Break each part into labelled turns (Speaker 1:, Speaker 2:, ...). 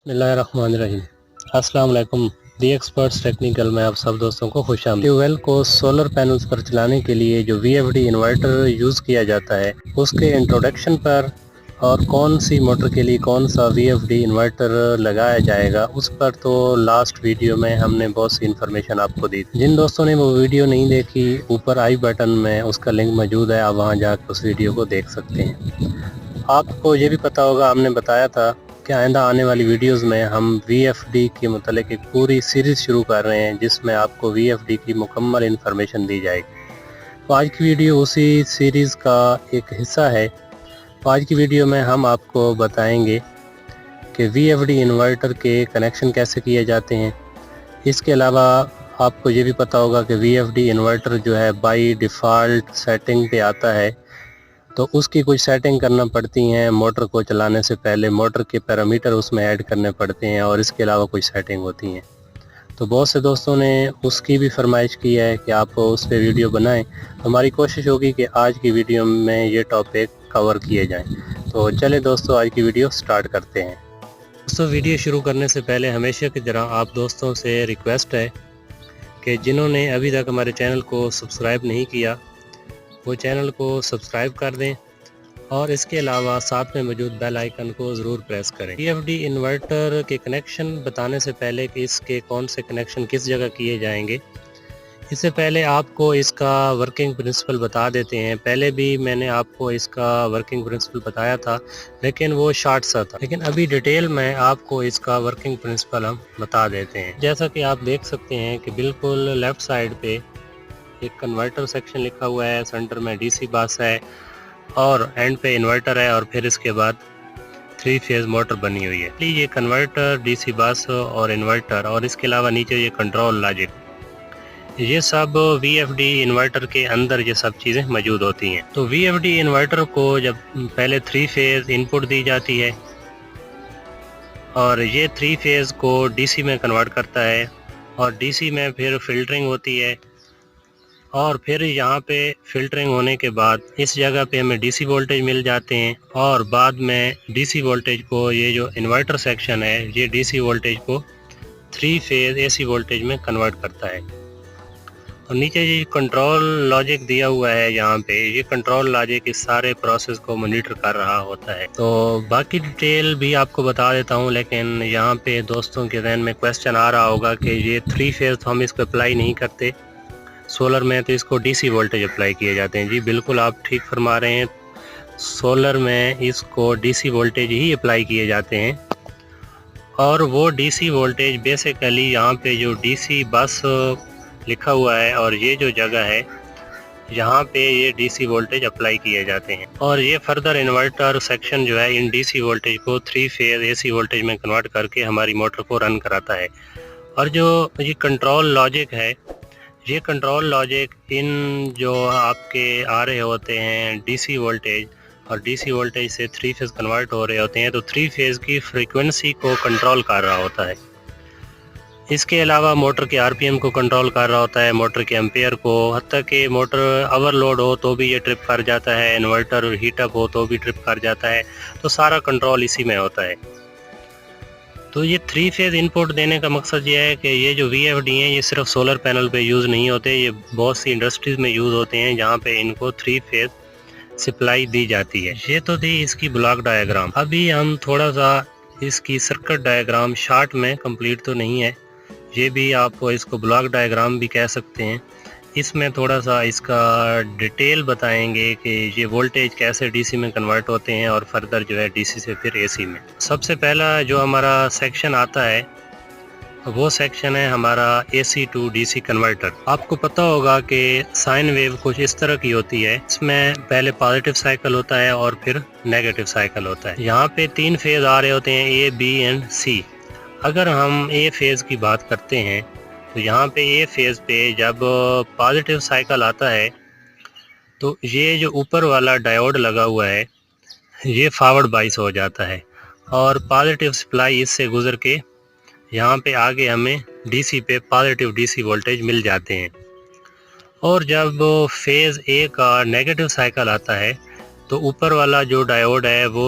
Speaker 1: बिस्मिल्लाहिर्रहमानिर्रहीम। अस्सलाम वालेकुम। दी एक्सपर्ट्स टेक्निकल में आप सब दोस्तों को खुश आमदीद। ट्यूबवेल को सोलर पैनल्स पर चलाने के लिए जो VFD इन्वर्टर यूज़ किया जाता है उसके इंट्रोडक्शन पर और कौन सी मोटर के लिए कौन सा VFD इन्वर्टर लगाया जाएगा उस पर तो लास्ट वीडियो में हमने बहुत सी इन्फॉर्मेशन आपको दी। जिन दोस्तों ने वो वीडियो नहीं देखी, ऊपर आई बटन में उसका लिंक मौजूद है, आप वहाँ जाकर उस वीडियो को देख सकते हैं। आपको ये भी पता होगा, हमने बताया था कि आइंदा आने वाली वीडियोस में हम VFD के मुतालिक एक पूरी सीरीज़ शुरू कर रहे हैं जिसमें आपको VFD की मुकम्मल इन्फॉर्मेशन दी जाएगी। तो आज की वीडियो उसी सीरीज़ का एक हिस्सा है। तो आज की वीडियो में हम आपको बताएंगे कि VFD इन्वर्टर के कनेक्शन कैसे किए जाते हैं। इसके अलावा आपको ये भी पता होगा कि VFD इन्वर्टर जो है बाई डिफ़ॉल्ट सेटिंग पे आता है, तो उसकी कुछ सेटिंग करना पड़ती हैं मोटर को चलाने से पहले, मोटर के पैरामीटर उसमें ऐड करने पड़ते हैं और इसके अलावा कुछ सेटिंग होती हैं। तो बहुत से दोस्तों ने उसकी भी फरमाइश की है कि आप उस पर वीडियो बनाएं। हमारी कोशिश होगी कि आज की वीडियो में ये टॉपिक कवर किए जाएं। तो चले दोस्तों, आज की वीडियो स्टार्ट करते हैं। दोस्तों, वीडियो शुरू करने से पहले हमेशा की तरह आप दोस्तों से रिक्वेस्ट है कि जिन्होंने अभी तक हमारे चैनल को सब्सक्राइब नहीं किया वो चैनल को सब्सक्राइब कर दें और इसके अलावा साथ में मौजूद बेल आइकन को ज़रूर प्रेस करें। VFD इन्वर्टर के कनेक्शन बताने से पहले कि इसके कौन से कनेक्शन किस जगह किए जाएंगे, इससे पहले आपको इसका वर्किंग प्रिंसिपल बता देते हैं। पहले भी मैंने आपको इसका वर्किंग प्रिंसिपल बताया था लेकिन वो शॉर्ट सा था, लेकिन अभी डिटेल में आपको इसका वर्किंग प्रिंसिपल हम बता देते हैं। जैसा कि आप देख सकते हैं कि बिल्कुल लेफ़्ट साइड पे एक कन्वर्टर सेक्शन लिखा हुआ है, सेंटर में DC बस है और एंड पे इन्वर्टर है और फिर इसके बाद 3 फेज़ मोटर बनी हुई है। ये कन्वर्टर, DC बस और इन्वर्टर और इसके अलावा नीचे ये कंट्रोल लॉजिक, ये सब VFD इन्वर्टर के अंदर ये सब चीज़ें मौजूद होती हैं। तो VFD इन्वर्टर को जब पहले 3 फेज़ इनपुट दी जाती है और ये 3 फेज़ को DC में कन्वर्ट करता है और DC में फिर फिल्टरिंग होती है और फिर यहाँ पे फ़िल्टरिंग होने के बाद इस जगह पे हमें DC वोल्टेज मिल जाते हैं और बाद में DC वोल्टेज को ये जो इन्वर्टर सेक्शन है ये DC वोल्टेज को 3 फेज़ AC वोल्टेज में कन्वर्ट करता है। और नीचे ये कंट्रोल लॉजिक दिया हुआ है, यहाँ पे ये कंट्रोल लॉजिक इस सारे प्रोसेस को मॉनिटर कर रहा होता है। तो बाकी डिटेल भी आपको बता देता हूँ, लेकिन यहाँ पे दोस्तों के ज़हन में क्वेश्चन आ रहा होगा कि ये 3 फेज़ तो हम इसको अप्लाई नहीं करते सोलर में, तो इसको DC वोल्टेज अप्लाई किए जाते हैं। जी बिल्कुल, आप ठीक फरमा रहे हैं, सोलर में इसको DC वोल्टेज ही अप्लाई किए जाते हैं और वो DC वोल्टेज बेसिकली यहाँ पे जो DC बस लिखा हुआ है और ये जो जगह है यहाँ पे ये DC वोल्टेज अप्लाई किए जाते हैं और ये फर्दर इन्वर्टर सेक्शन जो है इन DC वोल्टेज को 3 फेज़ AC वोल्टेज में कन्वर्ट करके हमारी मोटर को रन कराता है। और जो ये कंट्रोल लॉजिक है, ये कंट्रोल लॉजिक इन जो आपके आ रहे होते हैं DC वोल्टेज और DC वोल्टेज से 3 फेज़ कन्वर्ट हो रहे होते हैं, तो 3 फेज़ की फ्रीक्वेंसी को कंट्रोल कर रहा होता है। इसके अलावा मोटर के RPM को कंट्रोल कर रहा होता है, मोटर के एम्पेयर को, हत्ता कि मोटर ओवरलोड हो तो भी ये ट्रिप कर जाता है, इन्वर्टर हीट अप हो तो भी ट्रिप कर जाता है। तो सारा कंट्रोल इसी में होता है। तो ये 3 फेज़ इनपुट देने का मकसद ये है कि ये जो VFD हैं ये सिर्फ सोलर पैनल पे यूज़ नहीं होते, ये बहुत सी इंडस्ट्रीज़ में यूज़ होते हैं जहाँ पे इनको 3 फेज़ सप्लाई दी जाती है। ये तो थी इसकी ब्लॉक डायग्राम। अभी हम थोड़ा सा इसकी सर्किट डायग्राम शॉर्ट में कंप्लीट तो नहीं है, ये भी आप इसको ब्लॉक डायग्राम भी कह सकते हैं। इसमें थोड़ा सा इसका डिटेल बताएंगे कि ये वोल्टेज कैसे DC में कन्वर्ट होते हैं और फर्दर जो है DC से फिर AC में। सबसे पहला जो हमारा सेक्शन आता है वो सेक्शन है हमारा AC टू DC कन्वर्टर। आपको पता होगा कि साइन वेव कुछ इस तरह की होती है, इसमें पहले पॉजिटिव साइकिल होता है और फिर नेगेटिव साइकिल होता है। यहाँ पे 3 फेज़ आ रहे होते हैं, A, B एंड C। अगर हम A फेज़ की बात करते हैं तो यहाँ पे A फेज़ पे जब पॉजिटिव साइकिल आता है तो ये जो ऊपर वाला डायोड लगा हुआ है ये फॉरवर्ड बाइस हो जाता है और पॉजिटिव सप्लाई इससे गुजर के यहाँ पे आगे हमें DC पे पॉजिटिव DC वोल्टेज मिल जाते हैं। और जब फेज़ A का नेगेटिव साइकिल आता है तो ऊपर वाला जो डायोड है वो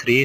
Speaker 1: 3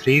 Speaker 1: 3